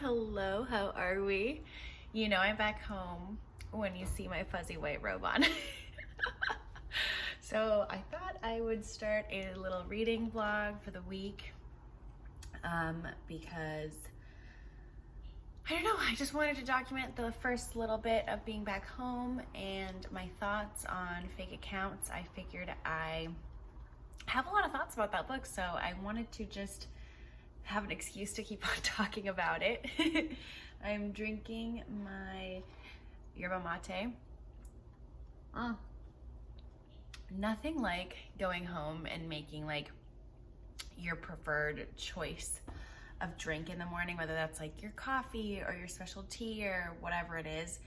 hello, how are we? You know I'm back home when you see my fuzzy white robe on. So I thought I would start a little reading vlog for the week because I don't know, I just wanted to document the first little bit of being back home and my thoughts on fake accounts. I figured I have a lot of thoughts about that book, so I wanted to just have an excuse to keep on talking about it. I'm drinking my yerba mate. Nothing like going home and making like your preferred choice of drink in the morning, whether that's like your coffee or your special tea or whatever it is,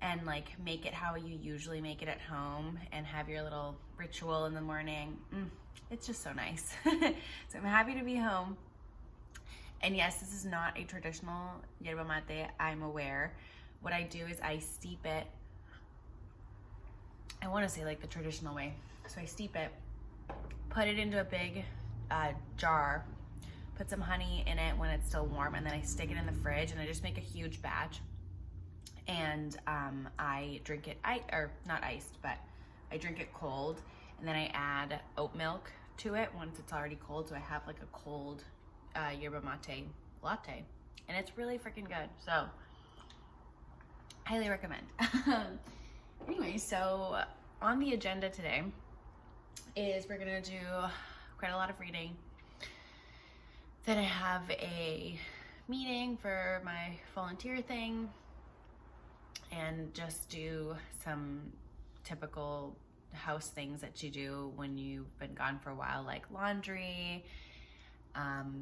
and like make it how you usually make it at home and have your little ritual in the morning. It's just so nice. So I'm happy to be home. And yes, this is not a traditional yerba mate, I'm aware. What I do is I steep it. I want to say like the traditional way. So I steep it, put it into a big jar, put some honey in it when it's still warm, and then I stick it in the fridge, and I just make a huge batch. And I drink it, not iced, but I drink it cold, and then I add oat milk to it once it's already cold, so I have like a cold yerba mate latte, and it's really freaking good. So highly recommend. Anyway, so on the agenda today is we're gonna do quite a lot of reading. Then I have a meeting for my volunteer thing and just do some typical house things that you do when you've been gone for a while, like laundry,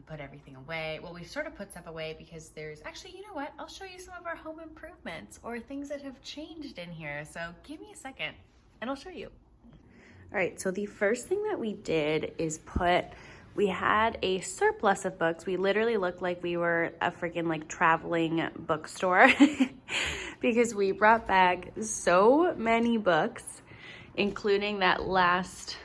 put everything away. Well, we've sort of put stuff away because there's actually, you know what? I'll show you some of our home improvements or things that have changed in here. So give me a second and I'll show you. All right, so the first thing that we did is we had a surplus of books. We literally looked like we were a freaking like traveling bookstore because we brought back so many books, including that last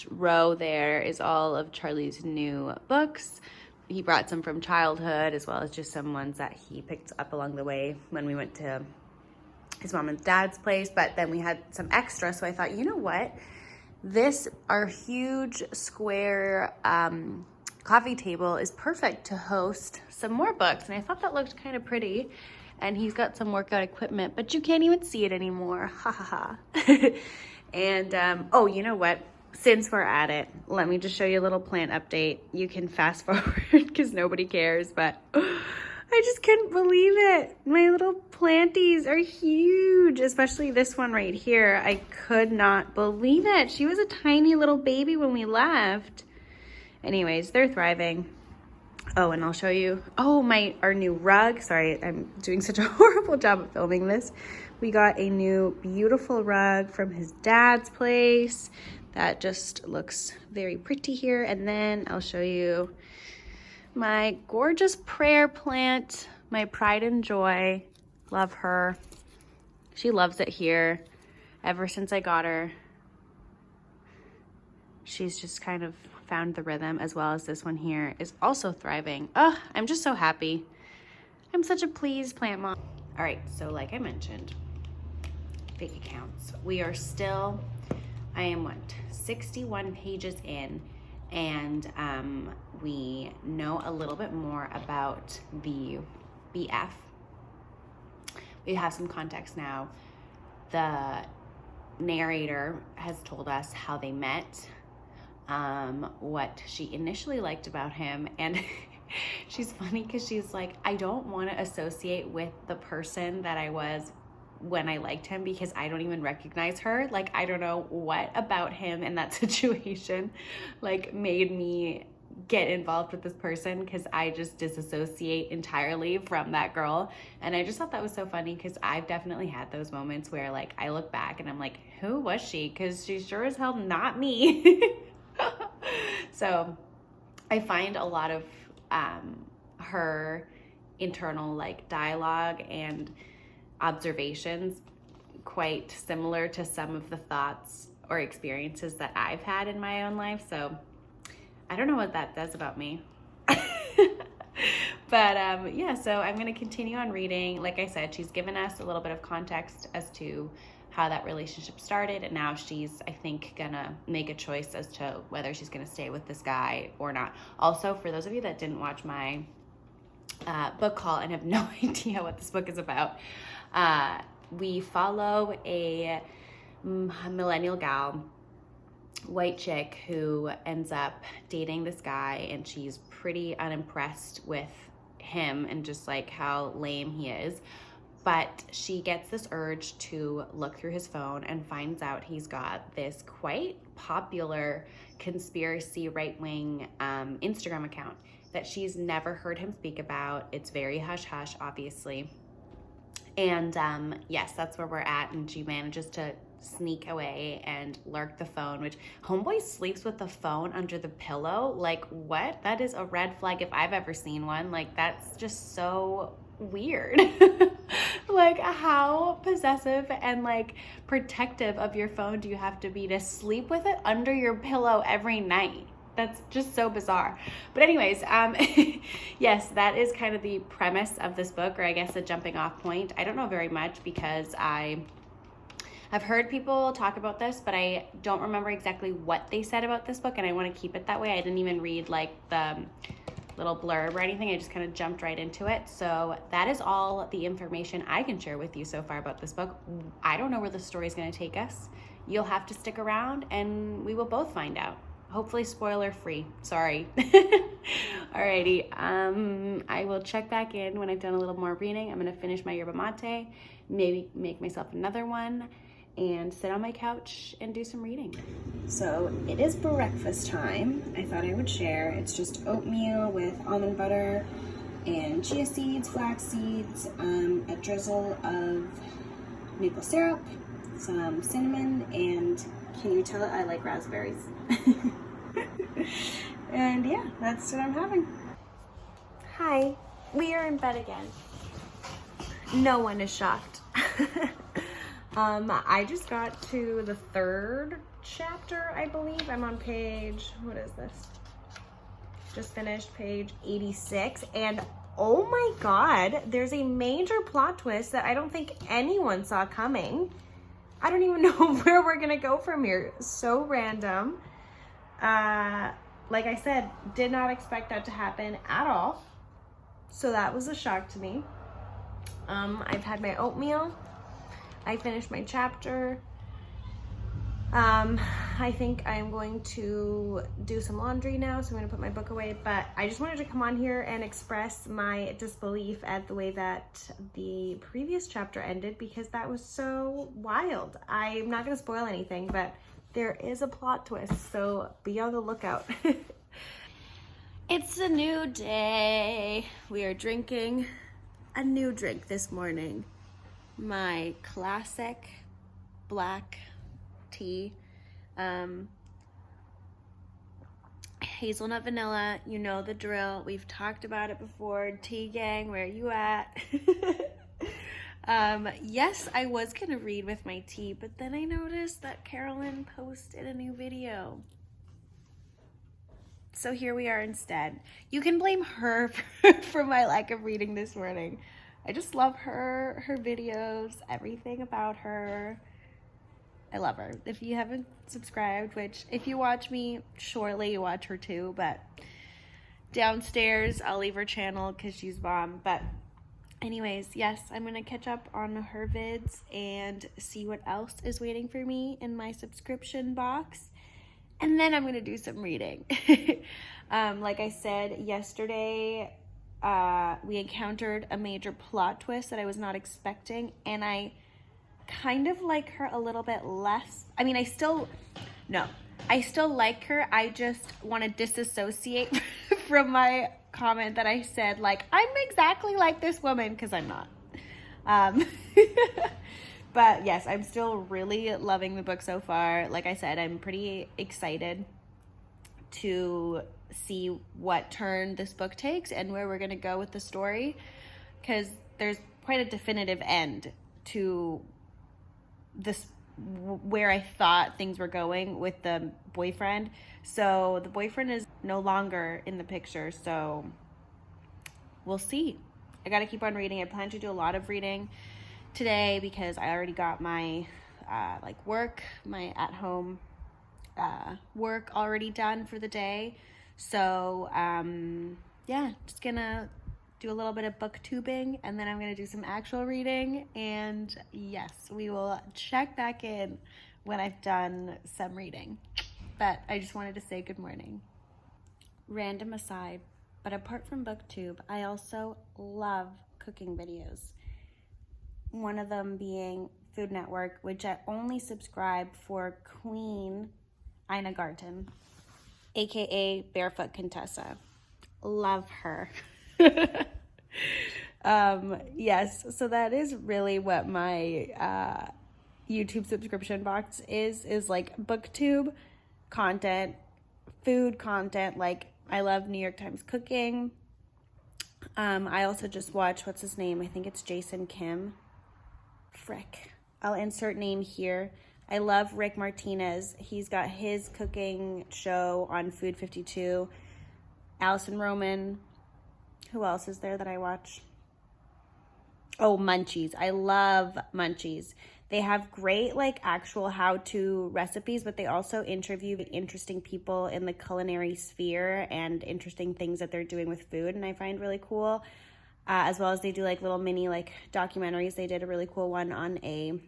row there is all of Charlie's new books. He brought some from childhood as well as just some ones that he picked up along the way when we went to his mom and dad's place. But then we had some extra, so I thought, you know what? Our huge square coffee table is perfect to host some more books. And I thought that looked kind of pretty. And he's got some workout equipment, but you can't even see it anymore. Ha ha ha. And oh, you know what? Since we're at it, let me just show you a little plant update. You can fast forward because nobody cares, but I just couldn't believe it. My little planties are huge, especially this one right here. I could not believe it. She was a tiny little baby when we left. Anyways, they're thriving. Oh, and I'll show you, our new rug. Sorry, I'm doing such a horrible job of filming this. We got a new beautiful rug from his dad's place. That just looks very pretty here. And then I'll show you my gorgeous prayer plant, my pride and joy. Love her. She loves it here. Ever since I got her, she's just kind of found the rhythm, as well as this one here is also thriving. Oh, I'm just so happy. I'm such a pleased plant mom. All right, so like I mentioned, fake accounts. We are still, I am 61 pages in, and we know a little bit more about the BF. We have some context now. The narrator has told us how they met, what she initially liked about him, and she's funny because she's like, I don't want to associate with the person that I was when I liked him because I don't even recognize her. Like, I don't know what about him in that situation like made me get involved with this person, because I just disassociate entirely from that girl. And I just thought that was so funny because I've definitely had those moments where like I look back and I'm like, who was she? Because she's sure as hell not me. So I find a lot of her internal like dialogue and observations quite similar to some of the thoughts or experiences that I've had in my own life. So I don't know what that says about me. But yeah, so I'm going to continue on reading. Like I said, she's given us a little bit of context as to how that relationship started, and now she's, I think, gonna make a choice as to whether she's gonna stay with this guy or not. Also, for those of you that didn't watch my book haul and have no idea what this book is about, we follow a millennial gal, white chick, who ends up dating this guy, and she's pretty unimpressed with him and just like how lame he is. But she gets this urge to look through his phone and finds out he's got this quite popular conspiracy right-wing Instagram account that she's never heard him speak about. It's very hush-hush, obviously. And yes, that's where we're at. And she manages to sneak away and lurk the phone, which homeboy sleeps with the phone under the pillow. Like, what? That is a red flag if I've ever seen one. Like, that's just so weird. Like, how possessive and like protective of your phone do you have to be to sleep with it under your pillow every night? That's just so bizarre. But anyways, yes, that is kind of the premise of this book, or I guess a jumping off point. I don't know very much because I've heard people talk about this, but I don't remember exactly what they said about this book, and I want to keep it that way. I didn't even read like the little blurb or anything. I just kind of jumped right into it. So that is all the information I can share with you so far about this book. I don't know where the story is going to take us. You'll have to stick around and we will both find out. Hopefully spoiler free. Sorry. Alrighty. I will check back in when I've done a little more reading. I'm going to finish my yerba mate, maybe make myself another one, and sit on my couch and do some reading. So it is breakfast time. I thought I would share. It's just oatmeal with almond butter and chia seeds, flax seeds, a drizzle of maple syrup, some cinnamon, and can you tell I like raspberries? And yeah, that's what I'm having. Hi, we are in bed again. No one is shocked. I just got to the 3rd chapter, I believe. I'm on page, what is this? Just finished page 86, and oh my god, there's a major plot twist that I don't think anyone saw coming. I don't even know where we're gonna go from here. So random. Like I said, did not expect that to happen at all. So that was a shock to me. I've had my oatmeal. I finished my chapter. I think I'm going to do some laundry now, so I'm going to put my book away. But I just wanted to come on here and express my disbelief at the way that the previous chapter ended, because that was so wild. I'm not going to spoil anything, but there is a plot twist, so be on the lookout. It's a new day. We are drinking a new drink this morning. My classic black tea, hazelnut vanilla. You know the drill. We've talked about it before. Tea gang, where you at? Yes, I was gonna read with my tea, but then I noticed that Carolyn posted a new video. So here we are instead. You can blame her for my lack of reading this morning. I just love her videos, everything about her. I love her. If you haven't subscribed, which if you watch me, surely you watch her too, but downstairs, I'll leave her channel because she's bomb. But anyways, yes, I'm going to catch up on her vids and see what else is waiting for me in my subscription box. And then I'm going to do some reading. Like I said yesterday, we encountered a major plot twist that I was not expecting, and I kind of like her a little bit less. I mean, I still like her. I just want to disassociate from my comment that I said, like, I'm exactly like this woman, because I'm not. But yes, I'm still really loving the book so far. Like I said, I'm pretty excited to see what turn this book takes and where we're going to go with the story, because there's quite a definitive end to this, where I thought things were going with the boyfriend. So the boyfriend is no longer in the picture, so we'll see. I got to keep on reading. I plan to do a lot of reading today because I already got my work, my at-home work already done for the day. So yeah, just gonna do a little bit of booktubing, and then I'm gonna do some actual reading, and yes, we will check back in when I've done some reading. But I just wanted to say good morning. Random aside, but apart from booktube, I also love cooking videos. One of them being Food Network, which I only subscribe for Queen Ina Garten, aka Barefoot Contessa. Love her. Yes, so that is really what my YouTube subscription box is like booktube content, food content. Like, I love New York Times cooking. I also just watched, what's his name? I think it's Jason Kim. Frick. I'll insert name here. I love Rick Martinez. He's got his cooking show on Food 52. Allison Roman. Who else is there that I watch? Oh, Munchies. I love Munchies. They have great like actual how-to recipes, but they also interview interesting people in the culinary sphere and interesting things that they're doing with food, and I find really cool. As well as they do like little mini like documentaries. They did a really cool one on a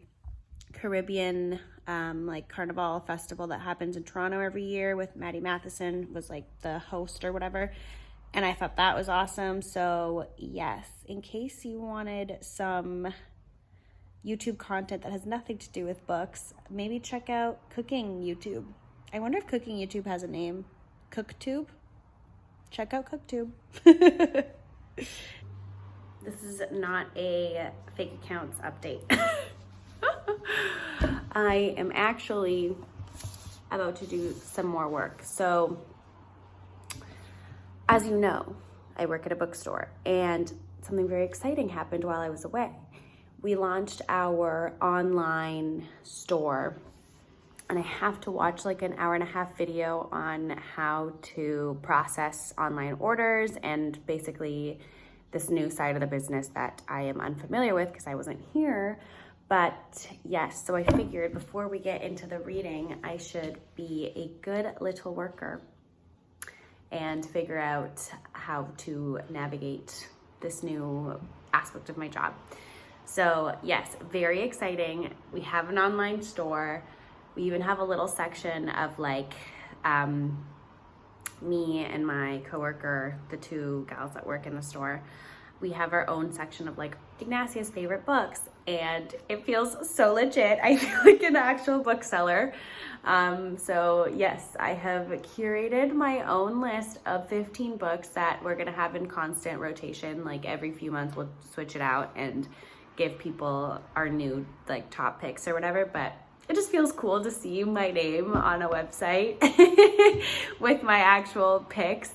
Caribbean like carnival festival that happens in Toronto every year with Maddie Matheson was like the host or whatever. And I thought that was awesome. So yes, in case you wanted some YouTube content that has nothing to do with books, maybe check out Cooking YouTube. I wonder if Cooking YouTube has a name. Cooktube? Check out Cooktube. This is not a fake accounts update. I am actually about to do some more work. So, as you know, I work at a bookstore, and something very exciting happened while I was away. We launched our online store, and I have to watch like an 1.5-hour video on how to process online orders and basically this new side of the business that I am unfamiliar with because I wasn't here. But yes, so I figured before we get into the reading, I should be a good little worker and figure out how to navigate this new aspect of my job. So yes, very exciting. We have an online store. We even have a little section of like me and my coworker, the two gals that work in the store. We have our own section of like Ignatia's favorite books, and it feels so legit. I feel like an actual bookseller. So yes, I have curated my own list of 15 books that we're gonna have in constant rotation. Like every few months we'll switch it out and give people our new like top picks or whatever, but it just feels cool to see my name on a website with my actual picks.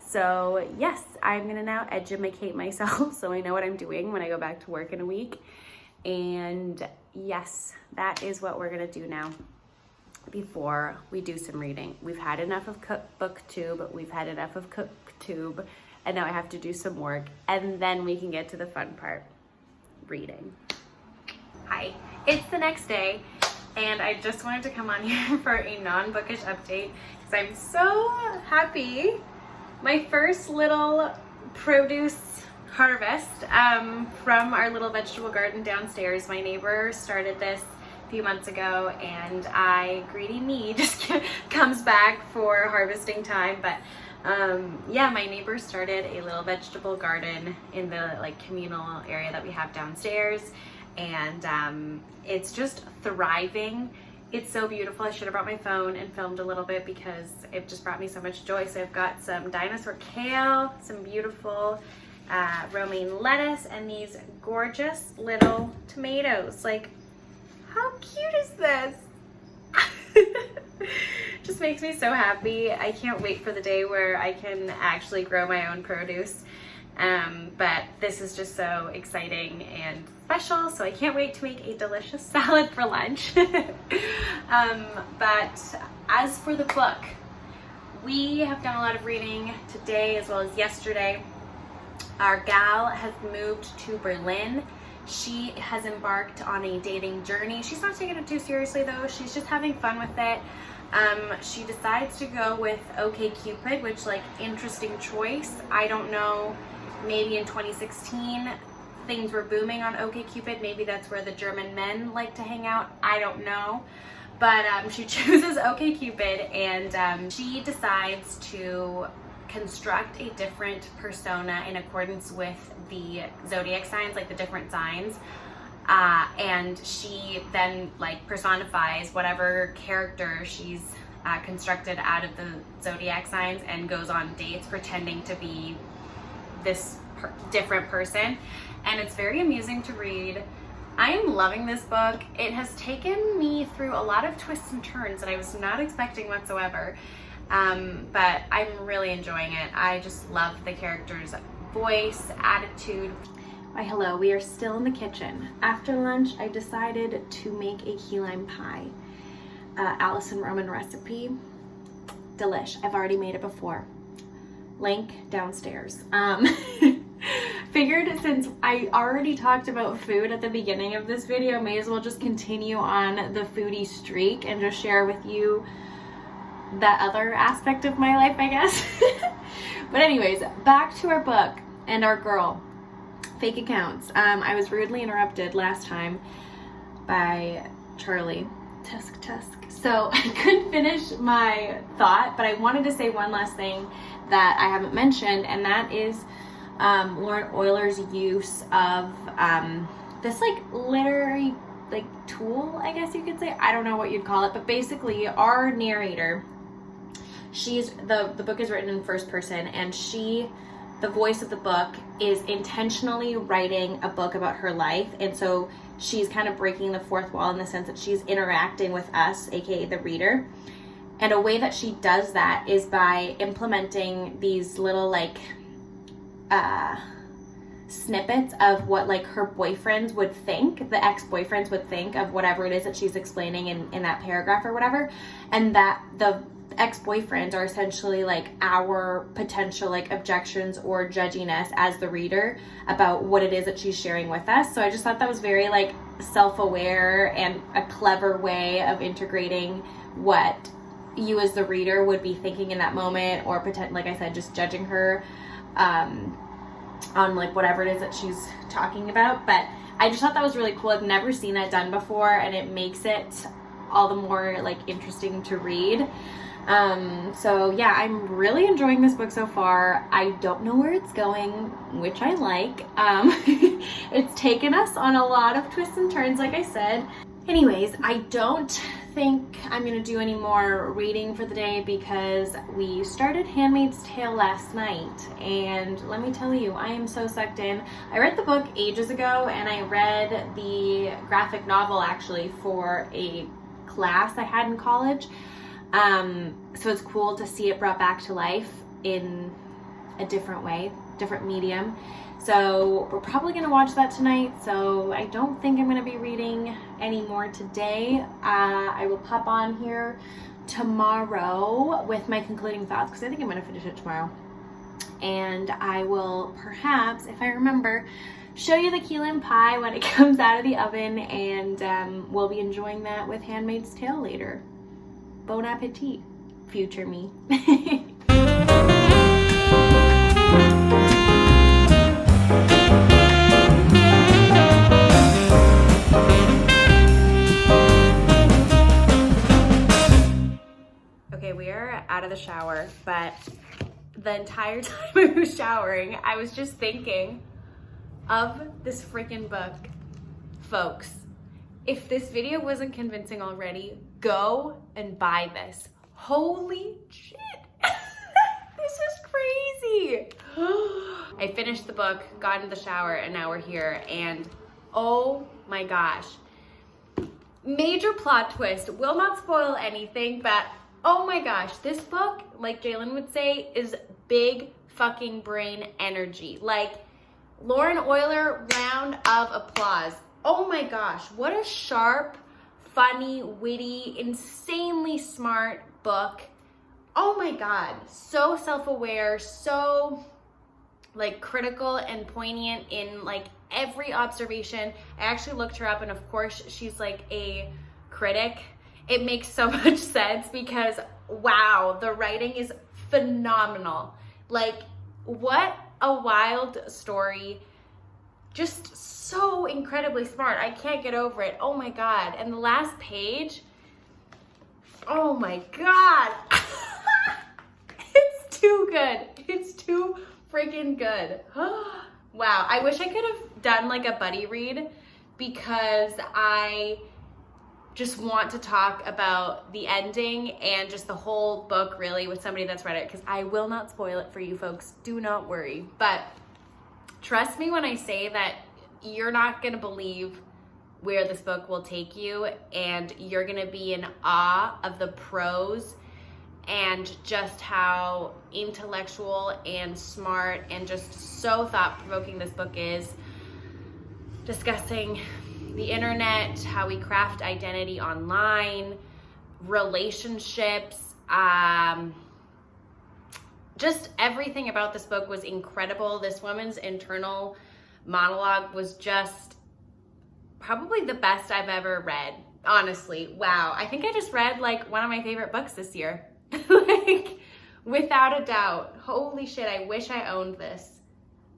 So yes, I'm gonna now educate myself so I know what I'm doing when I go back to work in a week. And yes, that is what we're gonna do now before we do some reading. We've had enough of booktube, we've had enough of cooktube, and now I have to do some work, and then we can get to the fun part, reading. Hi, it's the next day, and I just wanted to come on here for a non-bookish update because I'm so happy. My first little produce harvest from our little vegetable garden downstairs. My neighbor started this a few months ago, and greedy me, just comes back for harvesting time. But yeah, my neighbor started a little vegetable garden in the like communal area that we have downstairs, and it's just thriving. It's so beautiful. I should have brought my phone and filmed a little bit because it just brought me so much joy. So I've got some dinosaur kale, some beautiful romaine lettuce, and these gorgeous little tomatoes. Like, how cute is this? Just makes me so happy. I can't wait for the day where I can actually grow my own produce. But this is just so exciting and special, so I can't wait to make a delicious salad for lunch. But as for the book, we have done a lot of reading today as well as yesterday. Our gal has moved to Berlin. She has embarked on a dating journey. She's not taking it too seriously though. She's just having fun with it. She decides to go with OkCupid, which, like, interesting choice. I don't know, maybe in 2016 things were booming on OkCupid. Maybe that's where the German men like to hang out. I don't know. But she chooses OkCupid, and she decides to construct a different persona in accordance with the zodiac signs, like the different signs. And she then, like, personifies whatever character she's constructed out of the zodiac signs and goes on dates pretending to be this different person. And it's very amusing to read. I am loving this book. It has taken me through a lot of twists and turns that I was not expecting whatsoever. But I'm really enjoying it. I just love the character's voice, attitude. Why, hello, we are still in the kitchen. After lunch, I decided to make a key lime pie. Allison Roman recipe. Delish. I've already made it before. Link downstairs. Figured since I already talked about food at the beginning of this video, may as well just continue on the foodie streak and just share with you that other aspect of my life, I guess. But anyways, back to our book and our girl. Fake accounts. I was rudely interrupted last time by Charlie. Tusk. So I couldn't finish my thought, but I wanted to say one last thing that I haven't mentioned, and that is Lauren Oyler's use of this, like, literary, like, tool, I guess you could say. I don't know what you'd call it, but basically our narrator, she's the book is written in first person, and the voice of the book is intentionally writing a book about her life. And so she's kind of breaking the fourth wall in the sense that she's interacting with us, aka the reader. And a way that she does that is by implementing these little, like, snippets of what, like, her boyfriends would think, the ex-boyfriends would think of whatever it is that she's explaining in that paragraph or whatever. And that the ex-boyfriends are essentially, like, our potential, like, objections or judginess as the reader about what it is that she's sharing with us. So I just thought that was very, like, self-aware and a clever way of integrating what you as the reader would be thinking in that moment, or like I said, just judging her on, like, whatever it is that she's talking about. But I just thought that was really cool. I've never seen that done before, and it makes it all the more, like, interesting to read. So yeah, I'm really enjoying this book so far. I don't know where it's going, which I like. It's taken us on a lot of twists and turns, like I said. Anyways, I don't think I'm gonna do any more reading for the day because we started Handmaid's Tale last night, and let me tell you, I am so sucked in. I read the book ages ago, and I read the graphic novel actually for a class I had in college. So it's cool to see it brought back to life in a different way, different medium. So we're probably going to watch that tonight. So I don't think I'm going to be reading any more today. I will pop on here tomorrow with my concluding thoughts, because I think I'm going to finish it tomorrow. And I will perhaps, if I remember, show you the key lime pie when it comes out of the oven, and we'll be enjoying that with Handmaid's Tale later. Bon appetit, future me. Okay, we are out of the shower, but the entire time I was showering, I was just thinking of this freaking book. Folks, if this video wasn't convincing already, go and buy this. Holy shit. This is crazy. I finished the book, got into the shower, and now we're here. And oh my gosh. Major plot twist. Will not spoil anything, but oh my gosh. This book, like Jalen would say, is big fucking brain energy. Like, Lauren Oyler, round of applause. Oh my gosh, what a sharp, funny, witty, insanely smart book. Oh my God, so self-aware, so like critical and poignant in like every observation. I actually looked her up, and of course she's like a critic. It makes so much sense because wow, the writing is phenomenal. Like, what a wild story. Just so incredibly smart. I can't get over it. Oh my God. And the last page, oh my God. It's too good. It's too freaking good. Wow. I wish I could have done like a buddy read, because I just want to talk about the ending and just the whole book really with somebody that's read it, because I will not spoil it for you folks. Do not worry. But trust me when I say that you're not going to believe where this book will take you, and you're going to be in awe of the prose and just how intellectual and smart and just so thought-provoking this book is, discussing the internet, how we craft identity online, relationships, just everything about this book was incredible. This woman's internal monologue was just probably the best I've ever read, honestly. Wow. I think I just read like one of my favorite books this year. Like, without a doubt. Holy shit, I wish I owned this.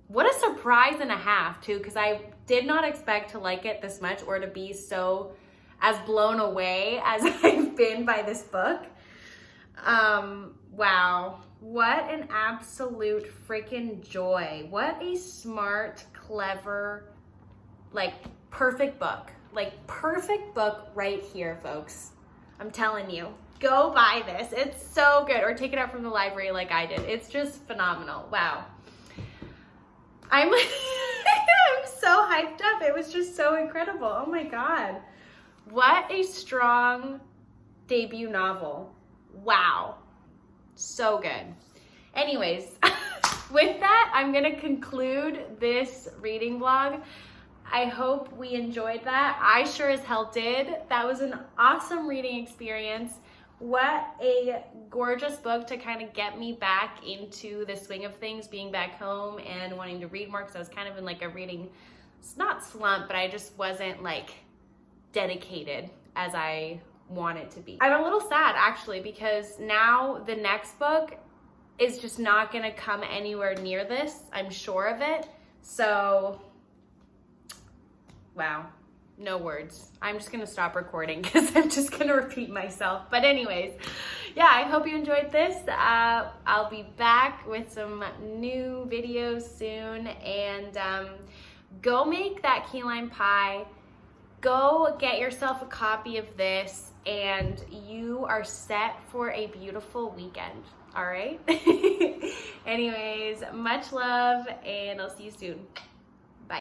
What a surprise and a half too, because I did not expect to like it this much or to be so as blown away as I've been by this book. Wow. What an absolute freaking joy. What a smart, clever, like perfect book. Like perfect book right here, folks. I'm telling you. Go buy this. It's so good. Or take it out from the library like I did. It's just phenomenal. Wow. I'm so hyped up. It was just so incredible. Oh my God. What a strong debut novel. Wow. So good. Anyways, with that, I'm going to conclude this reading vlog. I hope we enjoyed that. I sure as hell did. That was an awesome reading experience. What a gorgeous book to kind of get me back into the swing of things, being back home and wanting to read more, because I was kind of in like a reading, it's not slump, but I just wasn't like dedicated as I wanted to be. I'm a little sad actually, because now the next book is just not gonna come anywhere near this. I'm sure of it. So, wow. No words. I'm just gonna stop recording because I'm just gonna repeat myself. But anyways, yeah, I hope you enjoyed this. I'll be back with some new videos soon, and go make that key lime pie. Go get yourself a copy of this, and you are set for a beautiful weekend. All right? Anyways, much love, and I'll see you soon.